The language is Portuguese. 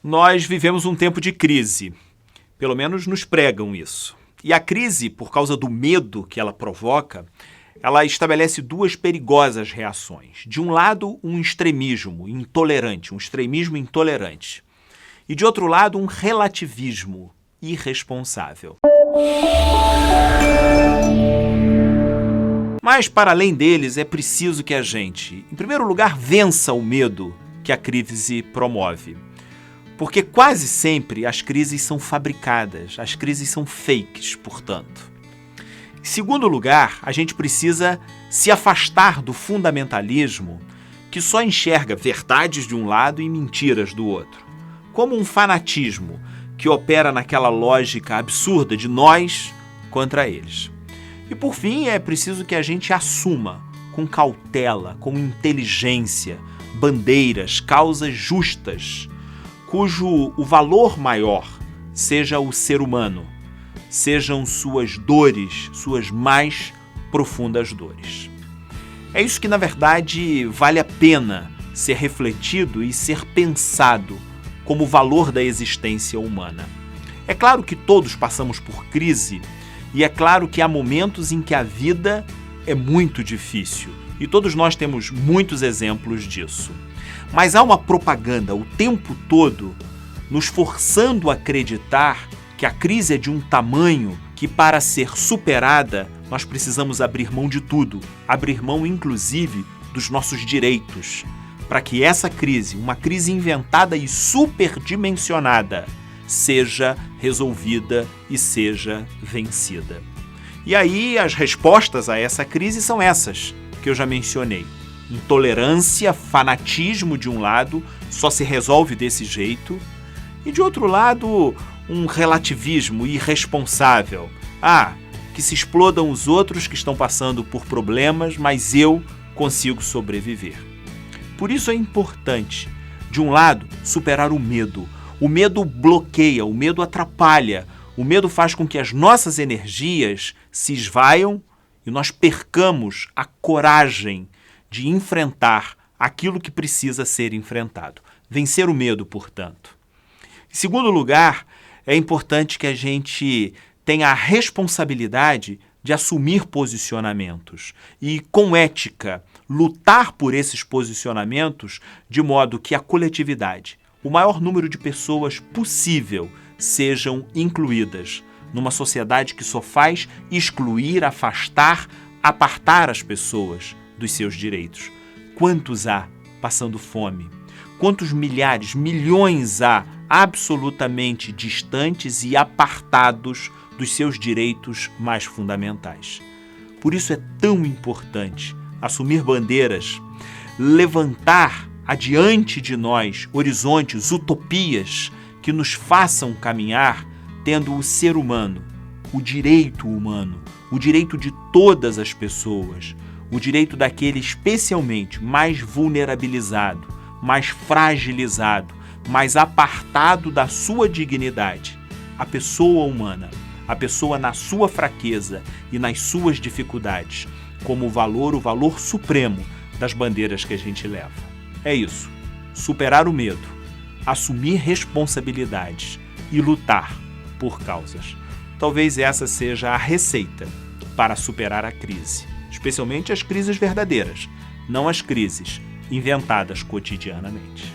Nós vivemos um tempo de crise, pelo menos nos pregam isso. E a crise, por causa do medo que ela provoca, ela estabelece duas perigosas reações. De um lado, um extremismo intolerante, E de outro lado, um relativismo irresponsável. Mas, para além deles, é preciso que a gente, em primeiro lugar, vença o medo que a crise promove. Porque quase sempre as crises são fabricadas, as crises são fakes, portanto. Em segundo lugar, a gente precisa se afastar do fundamentalismo que só enxerga verdades de um lado e mentiras do outro, como um fanatismo que opera naquela lógica absurda de nós contra eles. E por fim, é preciso que a gente assuma, com cautela, com inteligência, bandeiras, causas justas, cujo o valor maior seja o ser humano, sejam suas dores, suas mais profundas dores. É isso que, na verdade, vale a pena ser refletido e ser pensado como o valor da existência humana. É claro que todos passamos por crise e é claro que há momentos em que a vida é muito difícil e todos nós temos muitos exemplos disso. Mas há uma propaganda o tempo todo nos forçando a acreditar que a crise é de um tamanho que, para ser superada, nós precisamos abrir mão de tudo, abrir mão, inclusive, dos nossos direitos, para que essa crise, uma crise inventada e superdimensionada, seja resolvida e seja vencida. E aí as respostas a essa crise são essas que eu já mencionei. Intolerância, fanatismo de um lado, só se resolve desse jeito, e de outro lado, um relativismo irresponsável. Que se explodam os outros que estão passando por problemas, mas eu consigo sobreviver. Por isso é importante, de um lado, superar o medo. O medo bloqueia, o medo atrapalha, o medo faz com que as nossas energias se esvaiam e nós percamos a coragem de enfrentar aquilo que precisa ser enfrentado. Vencer o medo, portanto. Em segundo lugar, é importante que a gente tenha a responsabilidade de assumir posicionamentos e, com ética, lutar por esses posicionamentos de modo que a coletividade, o maior número de pessoas possível, sejam incluídas numa sociedade que só faz excluir, afastar, apartar as pessoas dos seus direitos. Quantos há passando fome? Quantos milhares, milhões há absolutamente distantes e apartados dos seus direitos mais fundamentais? Por isso é tão importante assumir bandeiras, levantar adiante de nós horizontes, utopias que nos façam caminhar tendo o ser humano, o direito de todas as pessoas, o direito daquele especialmente mais vulnerabilizado, mais fragilizado, mais apartado da sua dignidade, a pessoa humana, a pessoa na sua fraqueza e nas suas dificuldades, como o valor supremo das bandeiras que a gente leva. É isso, superar o medo, assumir responsabilidades e lutar por causas. Talvez essa seja a receita para superar a crise, especialmente as crises verdadeiras, não as crises inventadas cotidianamente.